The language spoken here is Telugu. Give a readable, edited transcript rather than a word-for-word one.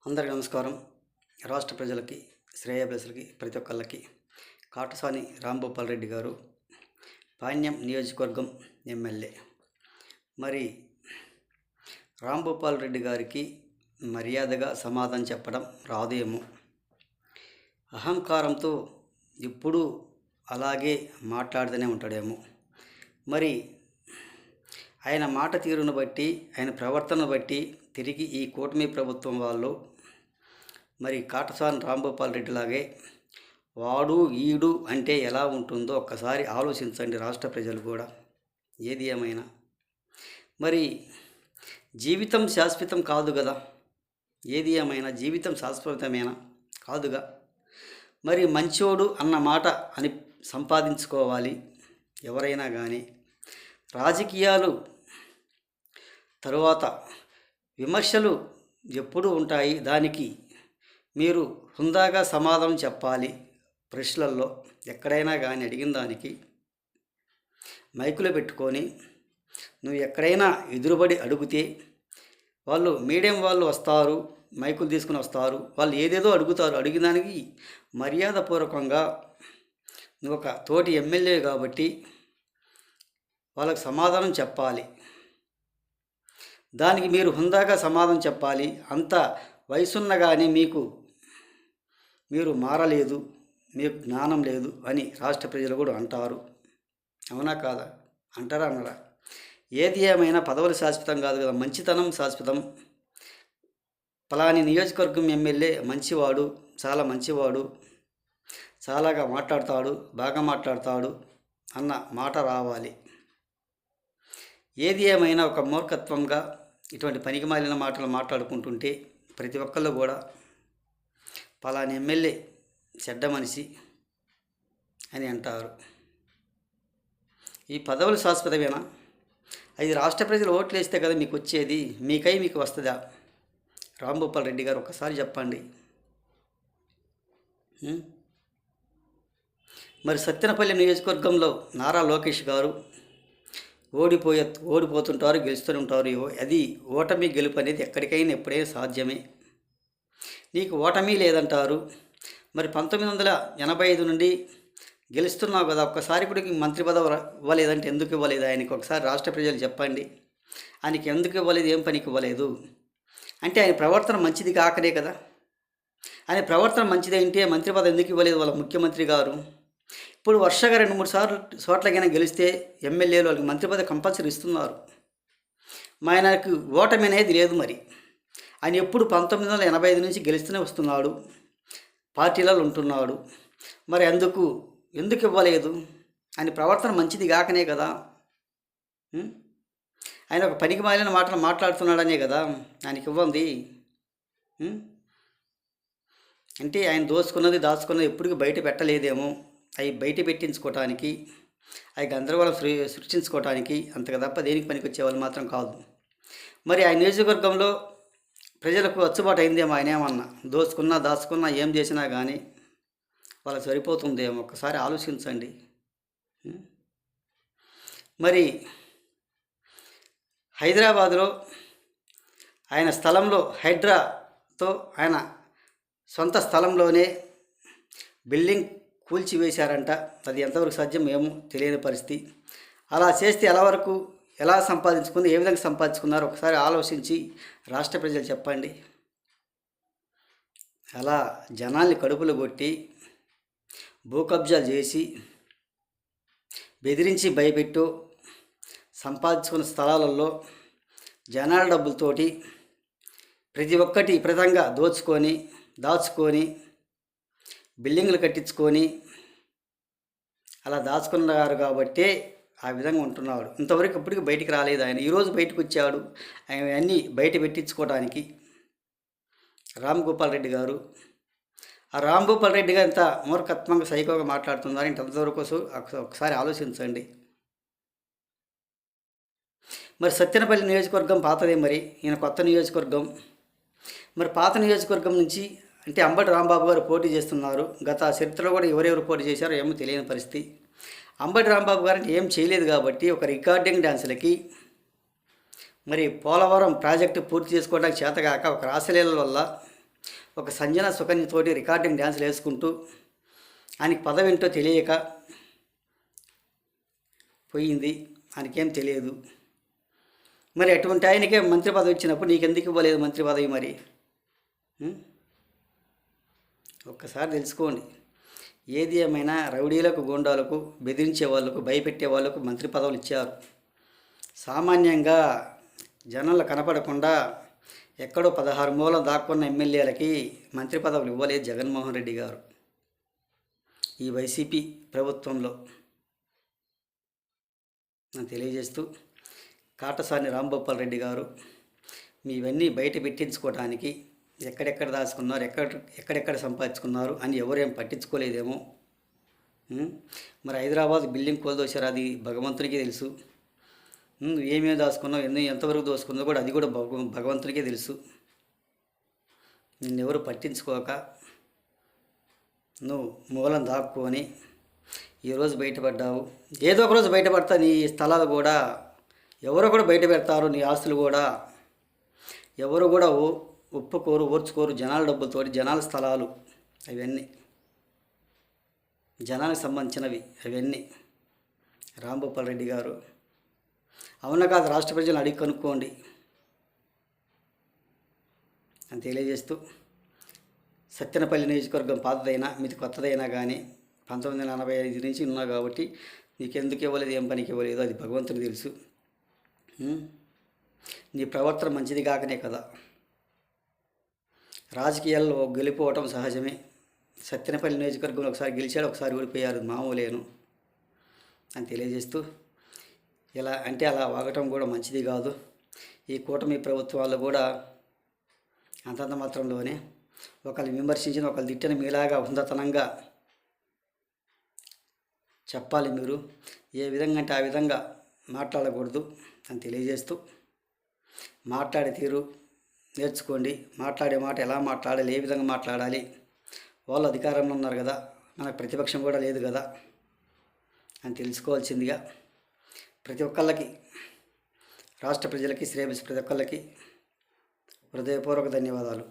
అందరికీ నమస్కారం. రాష్ట్ర ప్రజలకి, శ్రేయోభిలాషులకి, ప్రతి ఒక్కళ్ళకి కాటసాని రాంభూపాల్ రెడ్డి గారు పాణ్యం నియోజకవర్గం ఎమ్మెల్యే. మరి రాంభూపాల్ రెడ్డి గారికి మర్యాదగా సమాధానం చెప్పడం రాదేమో. అహంకారంతో ఎప్పుడూ అలాగే మాట్లాడుతూనే ఉంటాడేమో. మరి ఆయన మాట తీరును బట్టి, ఆయన ప్రవర్తన బట్టి తిరిగి ఈ కూటమి ప్రభుత్వం వాళ్ళు మరి కాటసాని రాంభూపాల్ రెడ్డి లాగే వాడు ఈడు అంటే ఎలా ఉంటుందో ఒక్కసారి ఆలోచించండి రాష్ట్ర ప్రజలు కూడా. ఏది ఏమైనా మరి జీవితం శాశ్వతం కాదు కదా. ఏది ఏమైనా జీవితం శాశ్వతమేనా కాదుగా. మరి మంచోడు అన్న మాట అని సంపాదించుకోవాలి ఎవరైనా కానీ. రాజకీయాలు తరువాత విమర్శలు ఎప్పుడూ ఉంటాయి. దానికి మీరు హుందాగా సమాధానం చెప్పాలి. ప్రశ్నల్లో ఎక్కడైనా కానీ అడిగిన దానికి మైకులో పెట్టుకొని నువ్వు ఎక్కడైనా ఎదురుబడి అడిగితే వాళ్ళు మీడియం వాళ్ళు వస్తారు, మైకులు తీసుకుని వస్తారు, వాళ్ళు ఏదేదో అడుగుతారు. అడిగిన దానికి మర్యాదపూర్వకంగా నువ్వు ఒక తోటి ఎమ్మెల్యే కాబట్టి వాళ్ళకి సమాధానం చెప్పాలి. దానికి మీరు హుందాగా సమాధానం చెప్పాలి. అంత వయసున్న కానీ మీరు మారలేదు, మీకు జ్ఞానం లేదు అని రాష్ట్ర ప్రజలు కూడా అంటారు. అవునా కాదా? అంటారా అన్నారా? ఏది ఏమైనా పదవులు శాశ్వతం కాదు కదా, మంచితనం శాశ్వతం. పలాని నియోజకవర్గం ఎమ్మెల్యే మంచివాడు, చాలా మంచివాడు, చాలాగా మాట్లాడతాడు, బాగా మాట్లాడతాడు అన్న మాట రావాలి. ఏది ఏమైనా ఒక మూర్ఖత్వంగా ఇటువంటి పనికిమాలిన మాటలు మాట్లాడుకుంటుంటే ప్రతి ఒక్కళ్ళు కూడా పలాని ఎమ్మెల్యే చెడ్డ మనిషి అని అంటారు. ఈ పదవులు శాశ్వతమేనా? అది రాష్ట్ర ప్రజలు ఓట్లు వేస్తే కదా మీకు వచ్చేది. మీకు వస్తుందా? రాంభూపాల్ రెడ్డి గారు ఒక్కసారి చెప్పండి. మరి సత్తెనపల్లి నియోజకవర్గంలో నారా లోకేష్ గారు ఓడిపోతుంటారు, గెలుస్తుంటారు. అది ఓటమి గెలుపు అనేది ఎక్కడికైనా ఎప్పుడైనా సాధ్యమే. నీకు ఓటమి లేదంటారు. మరి 1985 నుండి గెలుస్తున్నావు కదా, ఒక్కసారి కూడా మంత్రి పదవి ఇవ్వలేదంటే ఎందుకు ఇవ్వలేదు ఆయనకి? ఒకసారి రాష్ట్ర ప్రజలు చెప్పండి. ఆయనకి ఎందుకు ఇవ్వలేదు, ఏం పనికి ఇవ్వలేదు అంటే ఆయన ప్రవర్తన మంచిది కాకనే కదా. ఆయన ప్రవర్తన మంచిది అంటే మంత్రి పదవి ఎందుకు ఇవ్వలేదు వాళ్ళ ముఖ్యమంత్రి గారు? ఇప్పుడు వరుసగా 2-3 చోట్లకైనా గెలిస్తే ఎమ్మెల్యేలు వాళ్ళకి మంత్రి పదవి కంపల్సరీ ఇస్తున్నారు. మా ఆయనకు ఓటమి అనేది లేదు. మరి ఆయన ఎప్పుడు 1985 నుంచి గెలుస్తూనే వస్తున్నాడు, పార్టీలలో ఉంటున్నాడు. మరి ఎందుకు ఇవ్వలేదు? ఆయన ప్రవర్తన మంచిది కాకనే కదా. ఆయన ఒక పనికి మాలిన మాటలు మాట్లాడుతున్నాడనే కదా ఆయనకి ఇవ్వండి. అంటే ఆయన దాచుకున్నది ఎప్పటికీ బయట పెట్టలేదేమో. అవి బయట పెట్టించుకోవటానికి, అవి గందరగోళం సృష్టించుకోవటానికి అంతగా తప్ప దేనికి పనికి వచ్చేవాళ్ళు మాత్రం కాదు. మరి ఆయన నియోజకవర్గంలో ప్రజలకు అచ్చుబాటు అయిందేమో. ఆయన ఏమన్నా దాచుకున్నా ఏం చేసినా కానీ వాళ్ళకి సరిపోతుందేమో. ఒక్కసారి ఆలోచించండి. హైదరాబాదులో ఆయన స్థలంలో హైడ్రాతో ఆయన సొంత స్థలంలోనే బిల్డింగ్ కూల్చివేశారంట. అది ఎంతవరకు సాధ్యం ఏమో తెలియని పరిస్థితి. అలా చేస్తే ఎలా సంపాదించుకుంది, ఏ విధంగా సంపాదించుకున్నారో ఒకసారి ఆలోచించి రాష్ట్ర ప్రజలు చెప్పండి. అలా జనాల్ని కడుపులు కొట్టి భూ కబ్జాలు చేసి బెదిరించి భయపెట్టు సంపాదించుకున్న స్థలాలలో జనాల డబ్బులతోటి ప్రతి ఒక్కటి విపరీతంగా దాచుకొని బిల్డింగ్లు కట్టించుకొని అలా దాచుకున్నారు కాబట్టే ఆ విధంగా ఉంటున్నాడు. ఇంతవరకు ఇప్పటికీ బయటికి రాలేదు ఆయన. ఈరోజు బయటకు వచ్చాడు. ఆయన అన్నీ బయట పెట్టించుకోవడానికి రాంభూపాల్ రెడ్డి గారు. ఆ రాంభూపాల్ రెడ్డి గారు ఇంత మూర్ఖత్వంగా సైకోగా మాట్లాడుతున్నారు. ఇంతవరకు ఒకసారి ఆలోచించండి. మరి సత్తెనపల్లి నియోజకవర్గం పాతదే, మరి ఈయన కొత్త నియోజకవర్గం. మరి పాత నియోజకవర్గం నుంచి అంటే అంబటి రాంబాబు గారు పోటీ చేస్తున్నారు. గత చరిత్రలో కూడా ఎవరెవరు పోటీ చేశారో ఏమో తెలియని పరిస్థితి. అంబటి రాంబాబు గారు ఏం చేయలేదు కాబట్టి ఒక రికార్డింగ్ డ్యాన్సులకి మరి పోలవరం ప్రాజెక్టు పూర్తి చేసుకోవడానికి చేతగాక ఒక రాసలీల వల్ల ఒక సంజన సుకన్యతోటి రికార్డింగ్ డ్యాన్సులు వేసుకుంటూ ఆయనకి పదవి ఏంటో తెలియక పోయింది, ఆయనకేం తెలియదు. మరి అటువంటి ఆయనకే మంత్రి పదవి ఇచ్చినప్పుడు నీకెందుకు ఇవ్వలేదు మంత్రి పదవి మరి? ఒక్కసారి తెలుసుకోండి. ఏది ఏమైనా రౌడీలకు, గూండాలకు, బెదిరించే వాళ్ళకు, భయపెట్టే వాళ్ళకు మంత్రి పదవులు ఇచ్చారు. సామాన్యంగా జనాలు కనపడకుండా ఎక్కడో 16 మూలం దాక్కున్న ఎమ్మెల్యేలకి మంత్రి పదవులు ఇవ్వలేదు జగన్మోహన్ రెడ్డి గారు ఈ వైసీపీ ప్రభుత్వంలో. నేను తెలియజేస్తూ, కాటసాని రాంభూపాల్ రెడ్డి గారు మీవన్నీ బయట పెట్టించుకోవడానికి ఎక్కడెక్కడ దాచుకున్నారు, ఎక్కడెక్కడ సంపాదించుకున్నారు అని ఎవరేం పట్టించుకోలేదేమో. మరి హైదరాబాద్ బిల్డింగ్ కోల్దోశారు, అది భగవంతునికే తెలుసు. ఏమేమి దాచుకున్నావు, ఎంతవరకు దోసుకున్నావు కూడా అది కూడా భగవంతునికే తెలుసు. నిన్నెవరు పట్టించుకోక నువ్వు మూలం దాక్కుని ఈరోజు బయటపడ్డావు. ఏదో ఒక రోజు బయటపడతా నీ స్థలాలు కూడా ఎవరో కూడా బయట పెడతారు, నీ ఆస్తులు కూడా ఎవరు కూడా ఒప్పుకోరు, ఓర్చుకోరు. జనాల డబ్బులతోటి జనాల స్థలాలు అవన్నీ జనానికి సంబంధించినవి అవన్నీ. రాంభూపాల్ రెడ్డి గారు అవునా కాదు రాష్ట్ర ప్రజలను అడిగి కనుక్కోండి అని తెలియజేస్తూ, సత్తెనపల్లి నియోజకవర్గం పాతదైనా మీది కొత్తదైనా కానీ 1945 నుంచి ఉన్నా కాబట్టి నీకెందుకు ఇవ్వలేదు, ఏం పనికి ఇవ్వలేదు అది భగవంతునికి తెలుసు. నీ ప్రవర్తన మంచిది కాకనే కదా. రాజకీయాల్లో గెలిపోవటం సహజమే. సత్తెనపల్లి నియోజకవర్గంలో ఒకసారి గెలిచాడు, ఒకసారి ఓడిపోయారు, మామూలేను అని తెలియజేస్తూ, ఇలా అంటే అలా వాగటం కూడా మంచిది కాదు. ఈ కూటమి ప్రభుత్వాలు కూడా అంతంత మాత్రంలోనే ఒకళ్ళు విమర్శించిన ఒకళ్ళు తిట్టిన మీలాగా హుందతనంగా చెప్పాలి. మీరు ఏ విధంగా అంటే ఆ విధంగా మాట్లాడకూడదు అని తెలియజేస్తూ, మాట్లాడే తీరు నేర్చుకోండి. మాట్లాడే మాట ఎలా మాట్లాడాలి, ఏ విధంగా మాట్లాడాలి. వాళ్ళు అధికారంలో ఉన్నారు కదా, మనకు ప్రతిపక్షం కూడా లేదు కదా అని తెలుసుకోవాల్సిందిగా ప్రతి ఒక్కళ్ళకి, రాష్ట్ర ప్రజలకి, శ్రేయస్ ప్రతి ఒక్కళ్ళకి హృదయపూర్వక ధన్యవాదాలు.